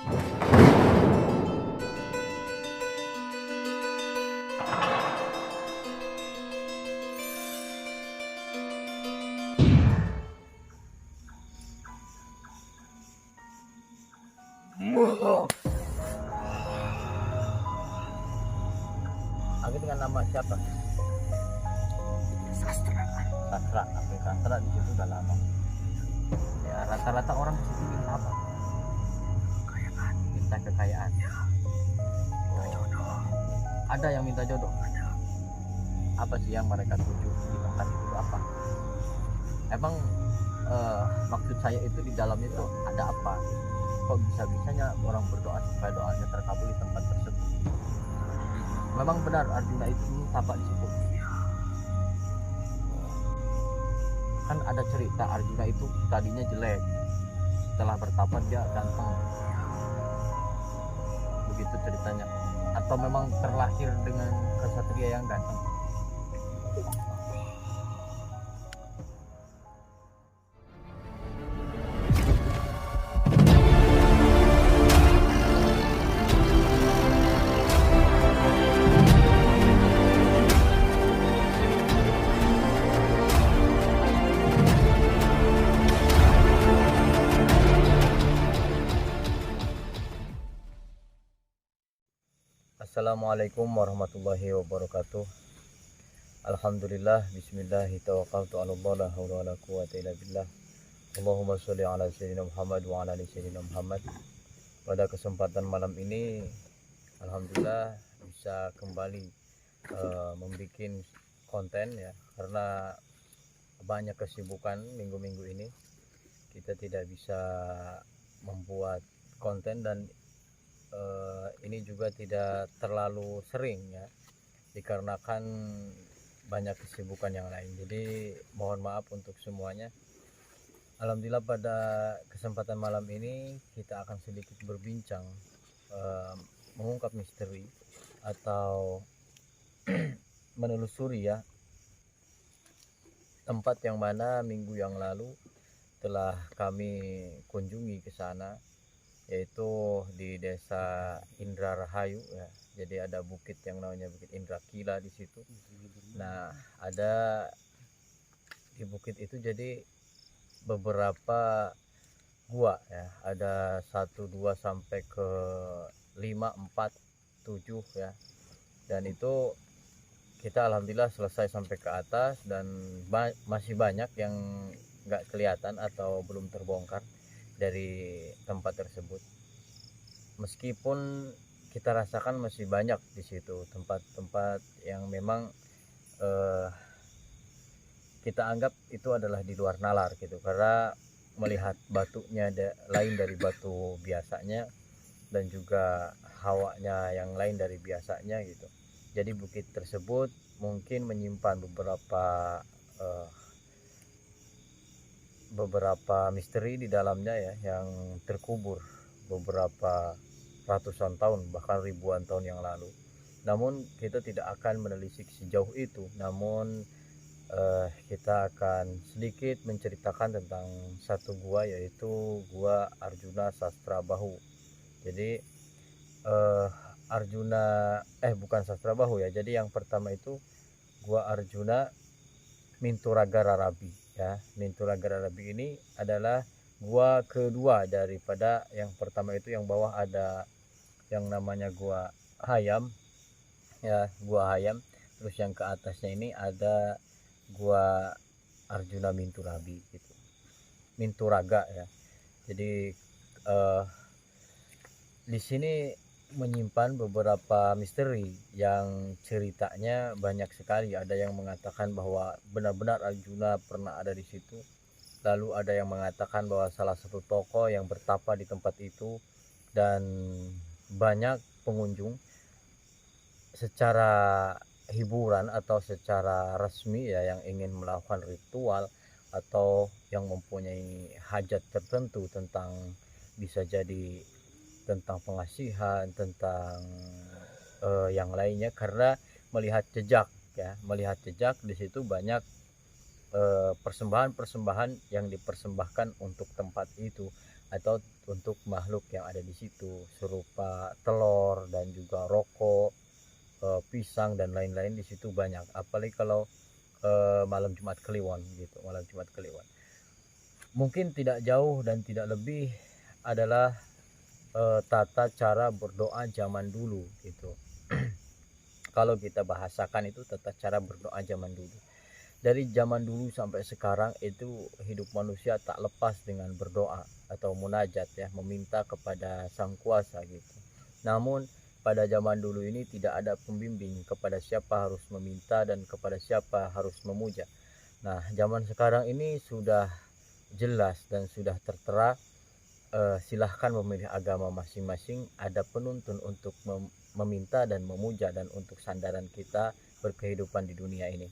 Aku dengan nama siapa? Sastra. Sastra. Aku Sastra di situ udah lama. Ya rata-rata orang di situ minta apa? Kekayaan. Minta kekayaan. Ya. Oh. Jodoh. Ada yang minta jodoh. Ada. Apa sih yang mereka tuju di tempat itu apa? Emang maksud saya itu di dalamnya itu ada apa? Kok bisa-bisanya orang berdoa supaya doanya terkabul di tempat tersebut? Memang benar Arjuna itu dulu tapak di situ. Ya. Kan ada cerita Arjuna itu tadinya jelek, setelah bertapa dia ganteng. Begitu ceritanya. Atau memang terlahir dengan kesatria yang ganteng? Assalamualaikum warahmatullahi wabarakatuh. Alhamdulillah, bismillahi tawakkaltu 'ala Allah, la haula wala quwwata illa billah. Allahumma sholli ala sayyidina Muhammad wa ala ali sayyidina Muhammad. Pada kesempatan malam ini alhamdulillah bisa kembali membuat konten ya, karena banyak kesibukan minggu-minggu ini kita tidak bisa membuat konten, dan ini juga tidak terlalu sering ya, dikarenakan banyak kesibukan yang lain. Jadi mohon maaf untuk semuanya. Alhamdulillah pada kesempatan malam ini kita akan sedikit berbincang, mengungkap misteri atau menelusuri ya, tempat yang mana minggu yang lalu telah kami kunjungi ke sana, yaitu di desa Indra Rahayu ya. Jadi ada bukit yang namanya Bukit Indra Kila di situ. Nah, ada di bukit itu jadi beberapa gua ya. Ada 1 2 sampai ke 5 4 7 ya. Dan itu kita alhamdulillah selesai sampai ke atas, dan masih banyak yang nggak kelihatan atau belum terbongkar dari tempat tersebut. Meskipun kita rasakan masih banyak di situ tempat-tempat yang memang kita anggap itu adalah di luar nalar gitu, karena melihat batunya lain dari batu biasanya, dan juga hawanya yang lain dari biasanya gitu. Jadi bukit tersebut mungkin menyimpan beberapa misteri di dalamnya ya, yang terkubur beberapa ratusan tahun bahkan ribuan tahun yang lalu. Namun kita tidak akan menelisik sejauh itu, namun kita akan sedikit menceritakan tentang satu gua, yaitu gua Arjuna Sasrabahu. Jadi bukan Sasrabahu ya. Jadi yang pertama itu gua Arjuna Minturaga Rarabi ya. Minturaga Rarabi ini adalah gua kedua daripada yang pertama itu. Yang bawah ada yang namanya gua Hayam ya, gua Hayam. Terus yang ke atasnya ini ada gua Arjuna Minturabi gitu. Minturaga ya. Jadi di sini menyimpan beberapa misteri yang ceritanya banyak sekali. Ada yang mengatakan bahwa benar-benar Arjuna pernah ada di situ. Lalu ada yang mengatakan bahwa salah satu tokoh yang bertapa di tempat itu, dan banyak pengunjung secara hiburan atau secara resmi ya, yang ingin melakukan ritual atau yang mempunyai hajat tertentu, tentang bisa jadi tentang pengasihan, tentang yang lainnya, karena melihat jejak di situ banyak persembahan-persembahan yang dipersembahkan untuk tempat itu. atau untuk makhluk yang ada di situ, serupa telur dan juga rokok, pisang dan lain-lain di situ banyak. Apalagi kalau malam Jumat Kliwon gitu, malam Jumat Kliwon. Mungkin tidak jauh dan tidak lebih adalah tata cara berdoa zaman dulu gitu. Kalau kita bahasakan itu tata cara berdoa zaman dulu. Dari zaman dulu sampai sekarang itu hidup manusia tak lepas dengan berdoa atau munajat ya, meminta kepada Sang Kuasa gitu. Namun pada zaman dulu ini tidak ada pembimbing kepada siapa harus meminta dan kepada siapa harus memuja. Nah, zaman sekarang ini sudah jelas dan sudah tertera, silahkan memilih agama masing-masing, ada penuntun untuk meminta dan memuja dan untuk sandaran kita berkehidupan di dunia ini.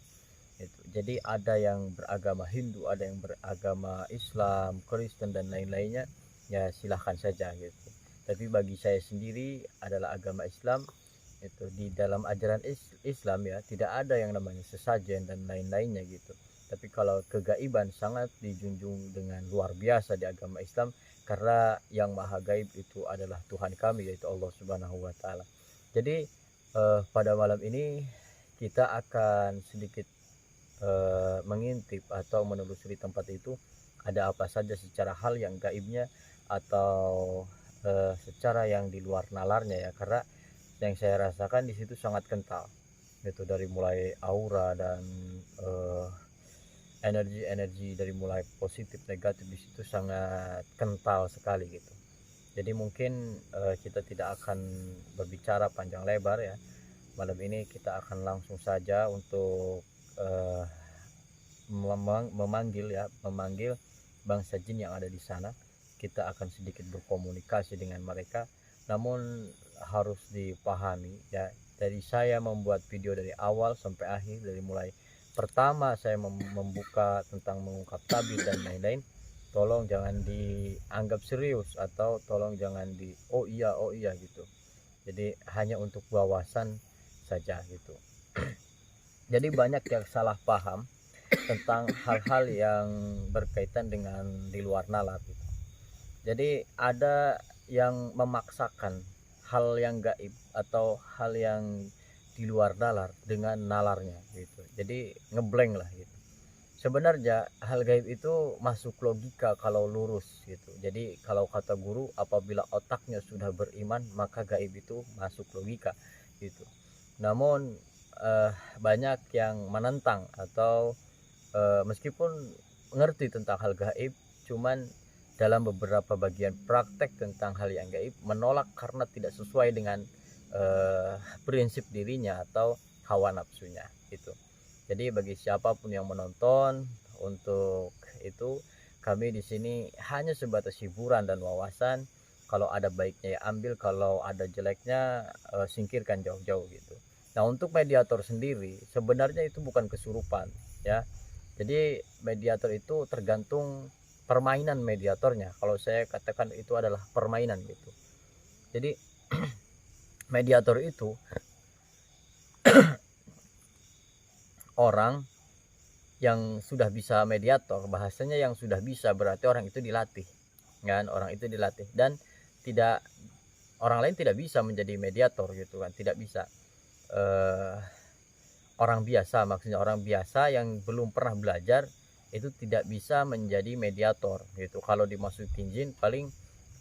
Jadi ada yang beragama Hindu, ada yang beragama Islam, Kristen dan lain-lainnya, ya silahkan saja gitu. Tapi bagi saya sendiri adalah agama Islam, itu di dalam ajaran Islam ya tidak ada yang namanya sesajen dan lain-lainnya gitu. Tapi kalau kegaiban sangat dijunjung dengan luar biasa di agama Islam, karena yang maha gaib itu adalah Tuhan kami, yaitu Allah Subhanahu wa taala. Jadi pada malam ini kita akan sedikit mengintip atau menelusuri tempat itu, ada apa saja secara hal yang gaibnya atau secara yang di luar nalarnya ya, karena yang saya rasakan di situ sangat kental itu, dari mulai aura dan energi-energi dari mulai positif negatif di situ sangat kental sekali gitu. Jadi mungkin kita tidak akan berbicara panjang lebar ya. Malam ini kita akan langsung saja untuk memanggil bangsa jin yang ada di sana. Kita akan sedikit berkomunikasi dengan mereka, namun harus dipahami ya, dari saya membuat video dari awal sampai akhir, dari mulai pertama saya membuka tentang mengungkap tabir dan lain-lain, tolong jangan dianggap serius atau tolong jangan oh iya gitu. Jadi hanya untuk wawasan saja gitu. Jadi banyak yang salah paham tentang hal-hal yang berkaitan dengan di luar nalar gitu. Jadi ada yang memaksakan hal yang gaib atau hal yang di luar nalar dengan nalarnya gitu. Jadi ngeblank lah gitu. Sebenarnya hal gaib itu masuk logika kalau lurus gitu. Jadi kalau kata guru, apabila otaknya sudah beriman maka gaib itu masuk logika gitu. Namun banyak yang menentang atau meskipun mengerti tentang hal gaib, cuman dalam beberapa bagian praktek tentang hal yang gaib menolak karena tidak sesuai dengan prinsip dirinya atau hawa nafsunya gitu. Jadi bagi siapapun yang menonton, untuk itu kami di sini hanya sebatas hiburan dan wawasan. Kalau ada baiknya ya ambil, kalau ada jeleknya singkirkan jauh-jauh gitu. Nah, untuk mediator sendiri sebenarnya itu bukan kesurupan ya. Jadi mediator itu tergantung permainan mediatornya. Kalau saya katakan itu adalah permainan gitu. Jadi mediator itu orang yang sudah bisa mediator, bahasanya yang sudah bisa berarti orang itu dilatih kan, orang itu dilatih, dan tidak, orang lain tidak bisa menjadi mediator gitu kan, tidak bisa. Orang biasa, maksudnya orang biasa yang belum pernah belajar itu tidak bisa menjadi mediator gitu. Kalau dimasukin jin paling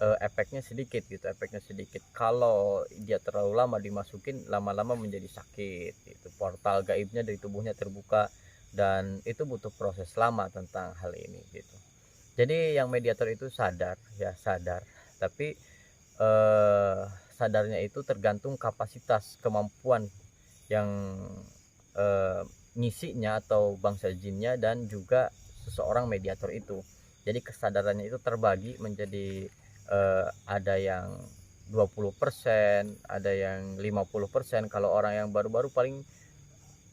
efeknya sedikit gitu, efeknya sedikit. Kalau dia terlalu lama dimasukin, lama-lama menjadi sakit gitu. Portal gaibnya dari tubuhnya terbuka, dan itu butuh proses lama tentang hal ini gitu. Jadi yang mediator itu sadar ya, sadar, tapi sadarnya itu tergantung kapasitas kemampuan yang ngisinya atau bangsa jinnya dan juga seseorang mediator itu. Jadi kesadarannya itu terbagi menjadi ada yang 20%, ada yang 50%. Kalau orang yang baru-baru paling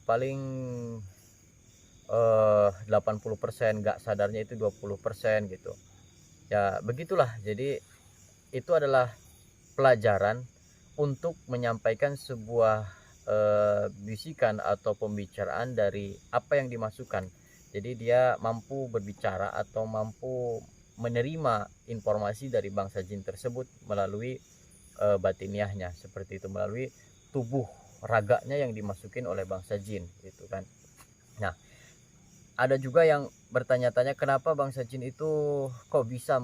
80%, nggak sadarnya itu 20% gitu. Ya begitulah. Jadi itu adalah pelajaran untuk menyampaikan sebuah bisikan atau pembicaraan dari apa yang dimasukkan. Jadi dia mampu berbicara atau mampu menerima informasi dari bangsa jin tersebut melalui batiniahnya, seperti itu, melalui tubuh raganya yang dimasukin oleh bangsa jin gitu kan. Nah, ada juga yang bertanya-tanya kenapa bangsa jin itu kok bisa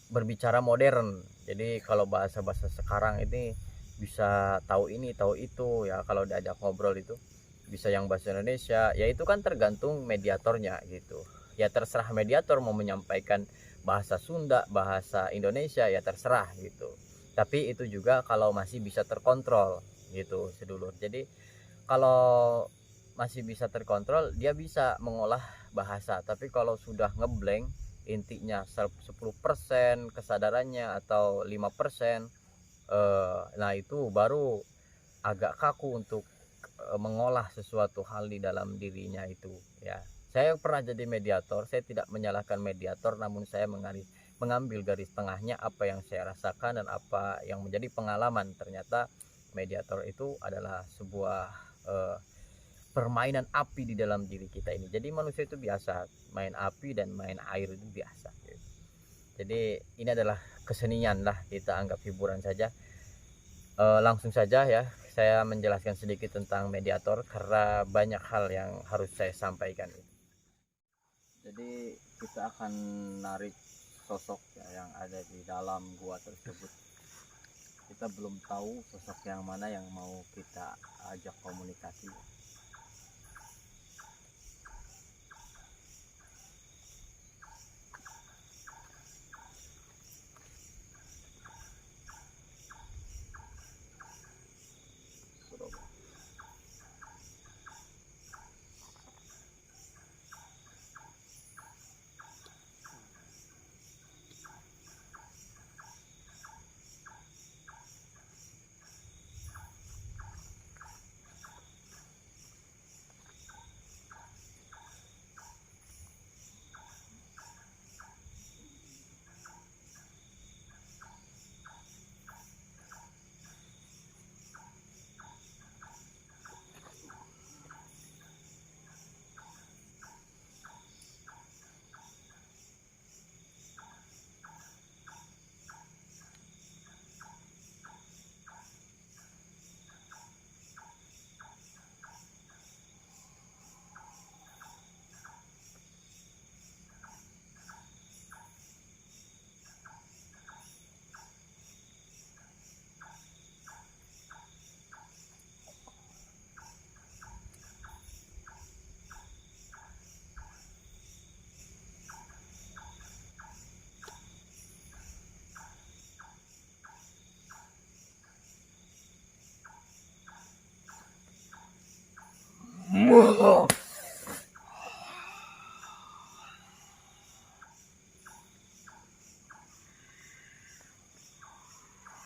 berbicara modern. Jadi kalau bahasa-bahasa sekarang ini bisa tahu ini, tahu itu ya, kalau diajak ngobrol itu bisa yang bahasa Indonesia. Ya itu kan tergantung mediatornya gitu. Ya terserah mediator mau menyampaikan bahasa Sunda, bahasa Indonesia, ya terserah gitu. Tapi itu juga kalau masih bisa terkontrol gitu sedulur. Jadi kalau masih bisa terkontrol, dia bisa mengolah bahasa. Tapi kalau sudah ngeblank, intinya 10% kesadarannya atau 5%, nah itu baru agak kaku untuk mengolah sesuatu hal di dalam dirinya itu ya. Saya pernah jadi mediator, saya tidak menyalahkan mediator, namun saya mengambil garis tengahnya apa yang saya rasakan dan apa yang menjadi pengalaman. Ternyata mediator itu adalah sebuah permainan api di dalam diri kita ini. Jadi manusia itu biasa main api dan main air, itu biasa gitu. Jadi ini adalah kesenian lah, kita anggap hiburan saja. Langsung saja ya, saya menjelaskan sedikit tentang mediator karena banyak hal yang harus saya sampaikan. Jadi kita akan narik sosok yang ada di dalam gua tersebut. Kita belum tahu sosok yang mana yang mau kita ajak komunikasi.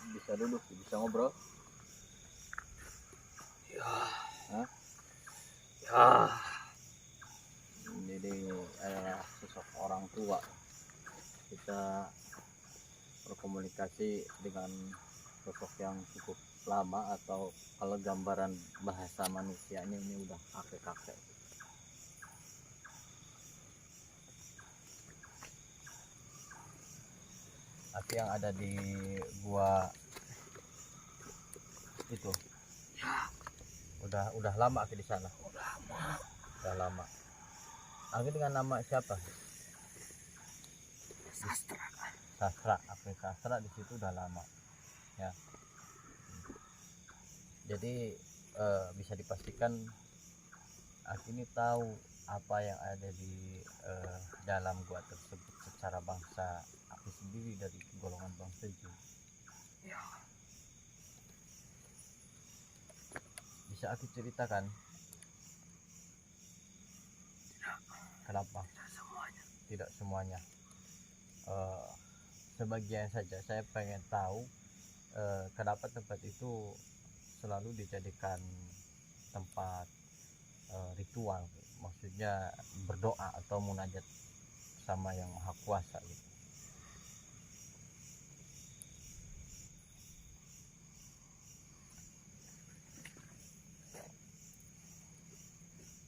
Bisa duduk, bisa ngobrol. Hah? Jadi adalah sosok orang tua. Kita berkomunikasi dengan sosok yang cukup lama, atau kalau gambaran bahasa manusianya ini udah kakek-kakek. Tapi yang ada di gua itu udah lama di sana. Udah lama. Aku dengan nama siapa? Sastra. Aku Sastra di situ udah lama. Ya. Jadi bisa dipastikan aku ini tahu apa yang ada di dalam gua tersebut secara bangsa. Aku sendiri dari golongan bangsa Jin. Bisa aku ceritakan? Kenapa? Tidak semuanya. Sebagian saja. Saya pengen tahu kenapa tempat itu selalu dijadikan tempat ritual, maksudnya berdoa atau munajat sama yang maha kuasa gitu.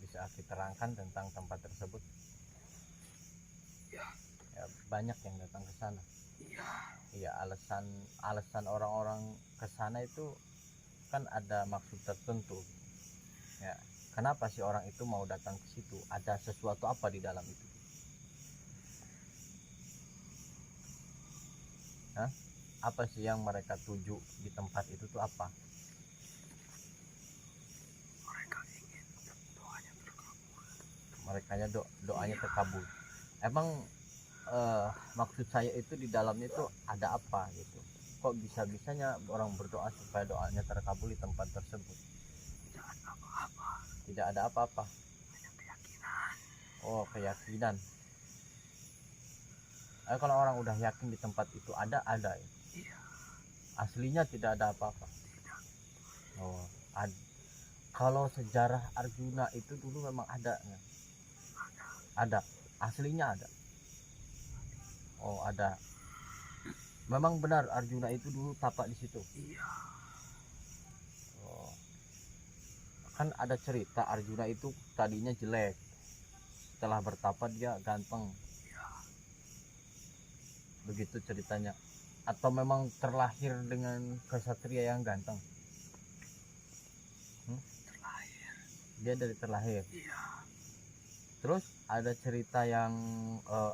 Bisa aku terangkan tentang tempat tersebut? Ya, banyak yang datang ke sana. Iya. Iya, alasan orang-orang ke sana itu kan ada maksud tertentu. Ya, kenapa sih orang itu mau datang ke situ? Ada sesuatu apa di dalam itu? Hah? Apa sih yang mereka tuju di tempat itu tuh apa? Mereka ingin doanya terkabul. Doanya terkabul. Emang maksud saya itu di dalamnya itu ada apa gitu? Kok bisa-bisanya orang berdoa supaya doanya terkabul di tempat tersebut? Tidak ada apa-apa. Tidak ada apa-apa. Hanya keyakinan. Oh, keyakinan. Kalau orang udah yakin di tempat itu ada ya. Iya. Aslinya tidak ada apa-apa. Tidak. Oh, kalau sejarah Arjuna itu dulu memang ada ya? Ada. Aslinya ada. Oh, ada. Memang benar Arjuna itu dulu tapak di situ. Iya. Oh. Kan ada cerita Arjuna itu tadinya jelek. Setelah bertapa dia ganteng. Iya. Begitu ceritanya. Atau memang terlahir dengan kesatria yang ganteng? Terlahir. Dia dari terlahir. Iya. Terus ada cerita yang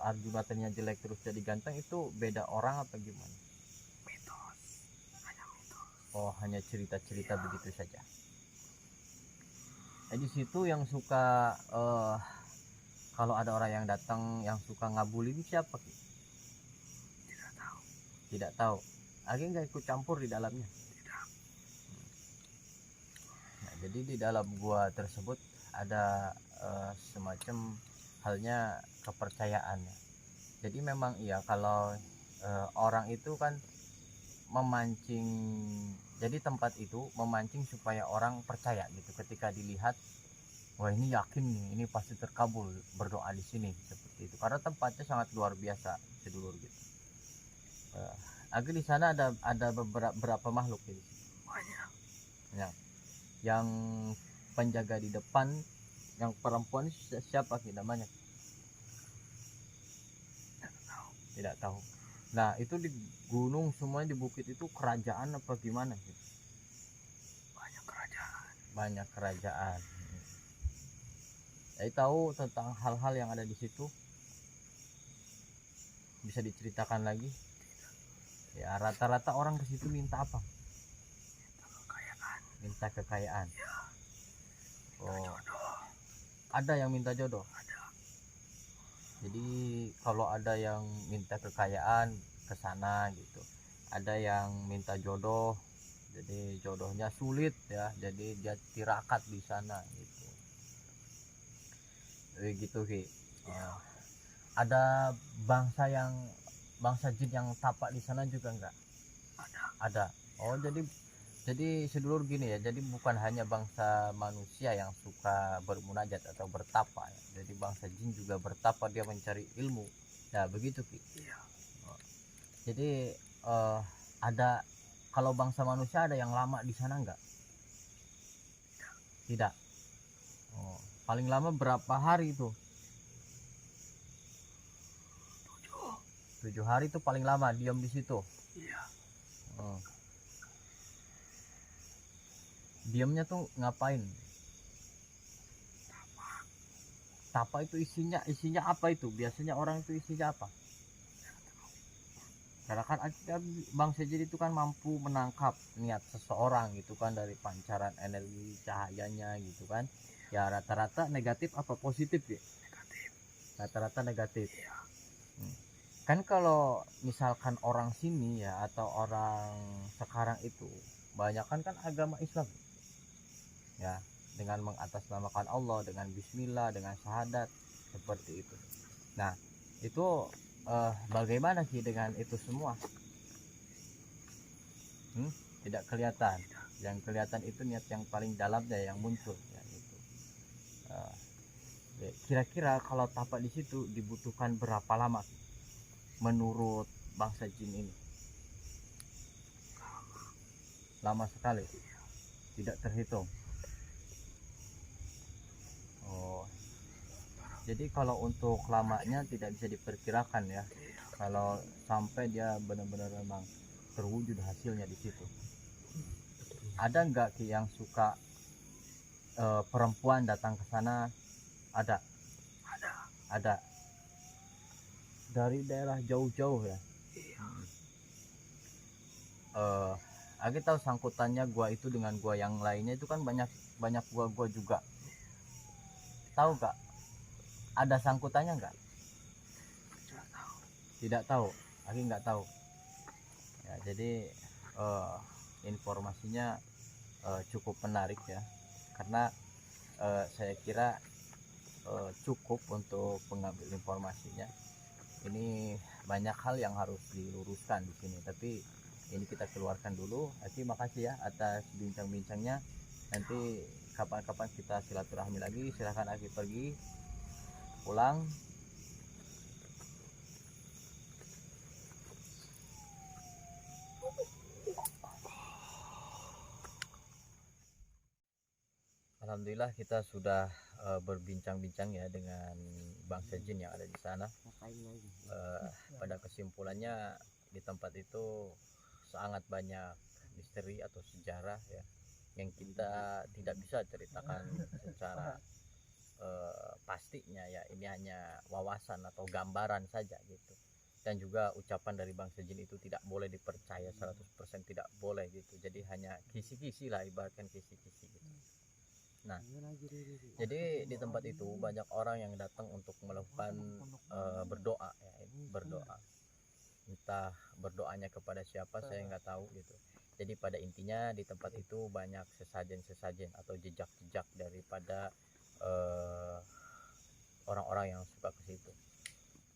Arjuna tadinya jelek terus jadi ganteng, itu beda orang apa gimana? Mitos. Hanya mitos. Oh, hanya cerita-cerita begitu saja. Di situ yang suka kalau ada orang yang datang yang suka ngabulin siapa? Tidak tahu. Tidak tahu. Agi nggak ikut campur di dalamnya. Tidak. Nah, jadi di dalam gua tersebut ada semacam halnya kepercayaan. Jadi memang iya kalau orang itu kan memancing, jadi tempat itu memancing supaya orang percaya gitu. Ketika dilihat, wah ini yakin nih, ini pasti terkabul berdoa di sini seperti itu. Karena tempatnya sangat luar biasa, sedulur gitu. Agi di sana ada beberapa makhluk gitu. Banyak. Ya. Yang penjaga di depan, yang perempuan siapa sih namanya? Tidak tahu. Tidak tahu. Nah, itu di gunung semuanya, di bukit itu kerajaan apa gimana gitu? Banyak kerajaan. Banyak kerajaan. Saya tahu tentang hal-hal yang ada di situ. Bisa diceritakan lagi? Ya, rata-rata orang ke situ minta apa? Minta kekayaan. Minta kekayaan. Ya. Oh, Jodoh. ada yang minta jodoh. Ada. Jadi kalau ada yang minta kekayaan ke sana gitu. Ada yang minta jodoh. Jadi jodohnya sulit ya. Jadi dia tirakat di sana gitu. Gitu Ki. Ada bangsa jin yang tapak di sana juga enggak? Ada. Oh, jadi sedulur gini ya, jadi bukan hanya bangsa manusia yang suka bermunajat atau bertapa ya. Jadi bangsa jin juga bertapa, dia mencari ilmu. Ya begitu Ki. Iya. Jadi ada, kalau bangsa manusia ada yang lama di sana enggak? Tidak. Oh, paling lama berapa hari itu? 7 hari itu paling lama diam di situ. Iya. Oh. Diamnya tuh ngapain? Tapa itu isinya apa itu? Biasanya orang itu isinya apa? Karena kan bangsa jin itu kan mampu menangkap niat seseorang gitu kan dari pancaran energi cahayanya gitu kan. Ya rata-rata negatif apa positif ya? Negatif. Rata-rata negatif. Iya. Kan kalau misalkan orang sini ya atau orang sekarang itu banyak kan agama Islam ya, dengan mengatasnamakan Allah, dengan bismillah, dengan syahadat seperti itu. Nah itu bagaimana sih dengan itu semua? Tidak kelihatan. Yang kelihatan itu niat yang paling dalamnya yang muncul ya, itu. Kira-kira kalau tapak di situ dibutuhkan berapa lama menurut bangsa jin ini? Lama sekali, tidak terhitung. Oh, jadi kalau untuk lamanya tidak bisa diperkirakan ya. kalau sampai dia benar-benar memang terwujud hasilnya di situ. Ada nggak Ki yang suka perempuan datang ke sana? Ada. Ada dari daerah jauh-jauh ya. Iya. Agi tahu sangkutannya gua itu dengan gua yang lainnya itu kan banyak gua juga. Tahu nggak? Ada sangkutannya nggak? Tidak tahu. Tidak tahu. Agi nggak tahu. Ya, jadi informasinya cukup menarik ya, karena saya kira cukup untuk mengambil informasinya. Ini banyak hal yang harus diluruskan di sini, tapi ini kita keluarkan dulu. Aki makasih ya atas bincang-bincangnya. Nanti kapan-kapan kita silaturahmi lagi. Silahkan Aki pergi pulang. Alhamdulillah kita sudah berbincang-bincang ya dengan bangsa jin yang ada di sana. Pada kesimpulannya di tempat itu sangat banyak misteri atau sejarah ya yang kita tidak bisa ceritakan secara pastinya ya. Ini hanya wawasan atau gambaran saja gitu. Dan juga ucapan dari bangsa jin itu tidak boleh dipercaya 100%, tidak boleh gitu. Jadi hanya kisi-kisi lah, ibaratkan kisi-kisi gitu. Nah, jadi di tempat itu banyak orang yang datang untuk melakukan berdoa ya, berdoa. Entah berdoanya kepada siapa saya nggak tahu gitu. Jadi pada intinya di tempat itu banyak sesajen-sesajen atau jejak-jejak daripada orang-orang yang suka ke situ.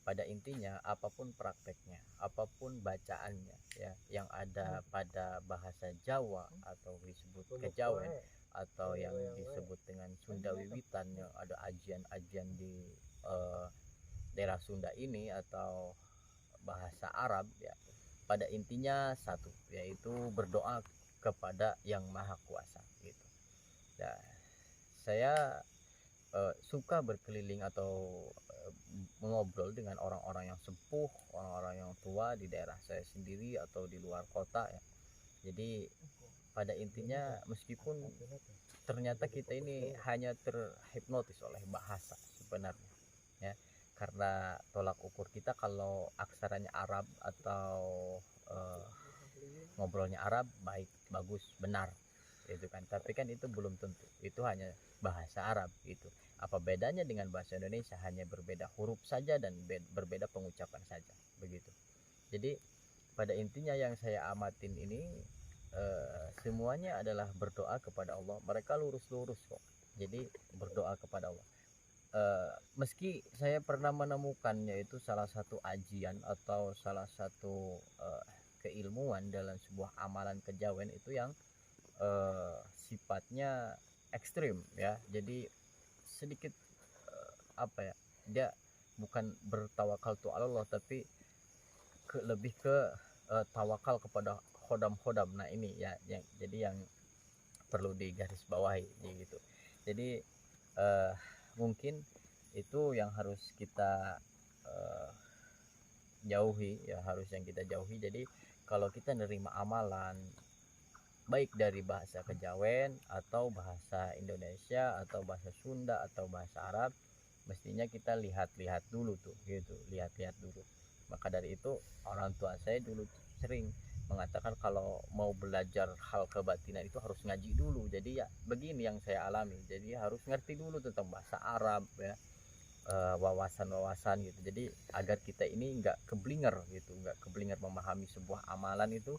Pada intinya apapun prakteknya, apapun bacaannya ya, yang ada pada bahasa Jawa atau disebut Kejawen atau yang disebut dengan Sunda Wiwitan, yang ada ajian-ajian di daerah Sunda ini, atau bahasa Arab ya, pada intinya satu, yaitu berdoa kepada Yang Maha Kuasa gitu. Nah, saya suka berkeliling atau mengobrol dengan orang-orang yang sepuh, orang-orang yang tua di daerah saya sendiri atau di luar kota ya. Jadi pada intinya meskipun ternyata kita ini hanya terhipnotis oleh bahasa sebenarnya ya, karena tolak ukur kita kalau aksaranya Arab atau ngobrolnya Arab, baik, bagus, benar itu kan. Tapi kan itu belum tentu, itu hanya bahasa Arab itu. Apa bedanya dengan bahasa Indonesia? Hanya berbeda huruf saja dan berbeda pengucapan saja begitu. Jadi pada intinya yang saya amatin ini semuanya adalah berdoa kepada Allah. Mereka lurus-lurus kok, jadi berdoa kepada Allah. Meski saya pernah menemukannya itu salah satu ajian atau salah satu keilmuan dalam sebuah amalan kejawen itu yang sifatnya ekstrim ya. Jadi sedikit apa ya, dia bukan bertawakal tu Allah, tapi lebih ke tawakal kepada khodam-khodam. Nah ini ya yang jadi yang perlu digarisbawahi gitu. Jadi mungkin itu yang harus kita jauhi ya, harus yang kita jauhi. Jadi kalau kita nerima amalan baik dari bahasa Kejawen atau bahasa Indonesia atau bahasa Sunda atau bahasa Arab, mestinya kita lihat-lihat dulu tuh gitu, lihat-lihat dulu. Maka dari itu orang tua saya dulu sering mengatakan kalau mau belajar hal kebatinan itu harus ngaji dulu. Jadi ya begini yang saya alami, jadi harus ngerti dulu tentang bahasa Arab ya, wawasan-wawasan gitu. Jadi agar kita ini nggak keblinger gitu, nggak keblinger memahami sebuah amalan itu.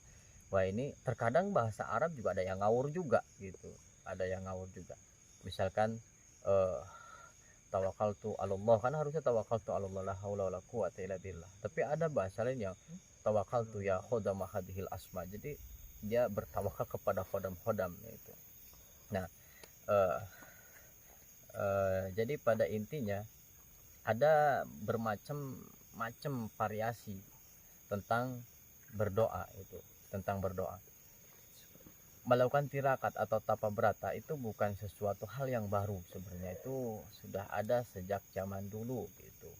Wah ini terkadang bahasa Arab juga ada yang ngawur juga gitu, ada yang ngawur juga. Misalkan tawakaltu Allah, kan harusnya tawakaltu Allah la haula wala quwata illa billah. Tapi ada bahasa lain yang tawakaltu ya khodam hadhil asma. Jadi dia bertawakal kepada khodam-khodam itu. Nah, jadi pada intinya ada bermacam-macam variasi tentang berdoa itu, tentang berdoa. Melakukan tirakat atau tapa berata itu bukan sesuatu hal yang baru sebenarnya, itu sudah ada sejak zaman dulu gitu.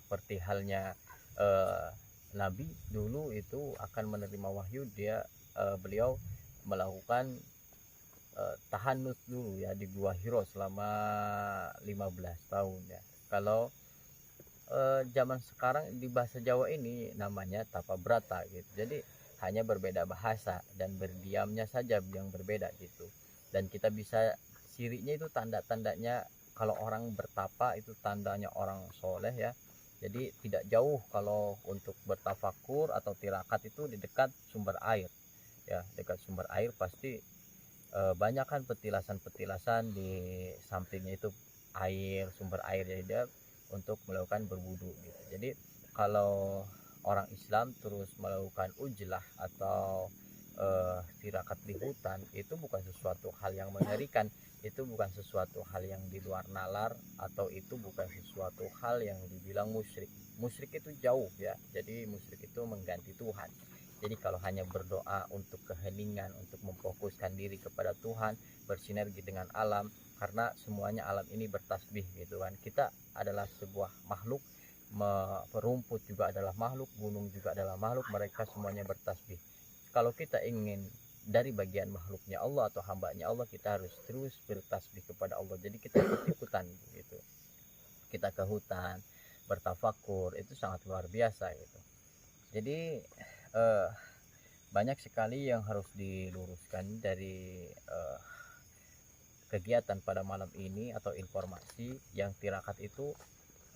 Seperti halnya eh, Nabi dulu itu akan menerima wahyu, beliau melakukan tahanus dulu ya di Gua Hiro selama 15 tahun ya. Kalau zaman sekarang di bahasa Jawa ini namanya tapa brata gitu. Jadi hanya berbeda bahasa dan berdiamnya saja yang berbeda gitu. Dan kita bisa sirinya itu tanda-tandanya kalau orang bertapa itu tandanya orang soleh ya. Jadi tidak jauh kalau untuk bertafakur atau tirakat itu di dekat sumber air ya, dekat sumber air pasti banyak kan petilasan-petilasan di sampingnya itu air, sumber air, jadi dia untuk melakukan berwudu gitu. Jadi kalau orang Islam terus melakukan ujlah atau tirakat di hutan itu bukan sesuatu hal yang mengerikan, itu bukan sesuatu hal yang di luar nalar, atau itu bukan sesuatu hal yang dibilang musyrik. Musyrik itu jauh ya, jadi musyrik itu mengganti Tuhan. Jadi kalau hanya berdoa untuk keheningan, untuk memfokuskan diri kepada Tuhan, bersinergi dengan alam, karena semuanya alam ini bertasbih gitu kan. Kita adalah sebuah makhluk, rumput juga adalah makhluk, gunung juga adalah makhluk, mereka semuanya bertasbih. Kalau kita ingin dari bagian makhluknya Allah atau hambanya Allah, kita harus terus bertasbih kepada Allah. Jadi kita ikut-ikutan gitu. Kita ke hutan, bertafakur, itu sangat luar biasa gitu. Jadi eh, banyak sekali yang harus diluruskan dari kegiatan pada malam ini atau informasi yang tirakat itu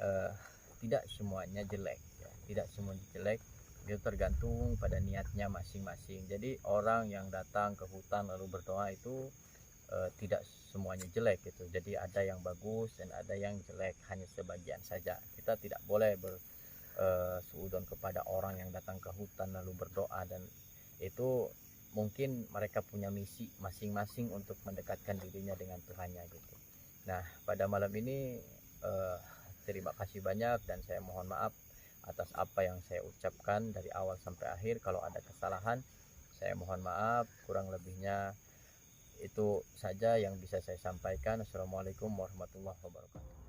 eh, tidak semuanya jelek ya. Tidak semuanya jelek, itu tergantung pada niatnya masing-masing. Jadi orang yang datang ke hutan lalu berdoa itu tidak semuanya jelek gitu. Jadi ada yang bagus dan ada yang jelek, hanya sebagian saja. Kita tidak boleh suudon kepada orang yang datang ke hutan lalu berdoa, dan itu mungkin mereka punya misi masing-masing untuk mendekatkan dirinya dengan Tuhannya gitu. Nah pada malam ini terima kasih banyak, dan saya mohon maaf atas apa yang saya ucapkan dari awal sampai akhir. Kalau ada kesalahan saya mohon maaf, kurang lebihnya itu saja yang bisa saya sampaikan. Assalamualaikum warahmatullahi wabarakatuh.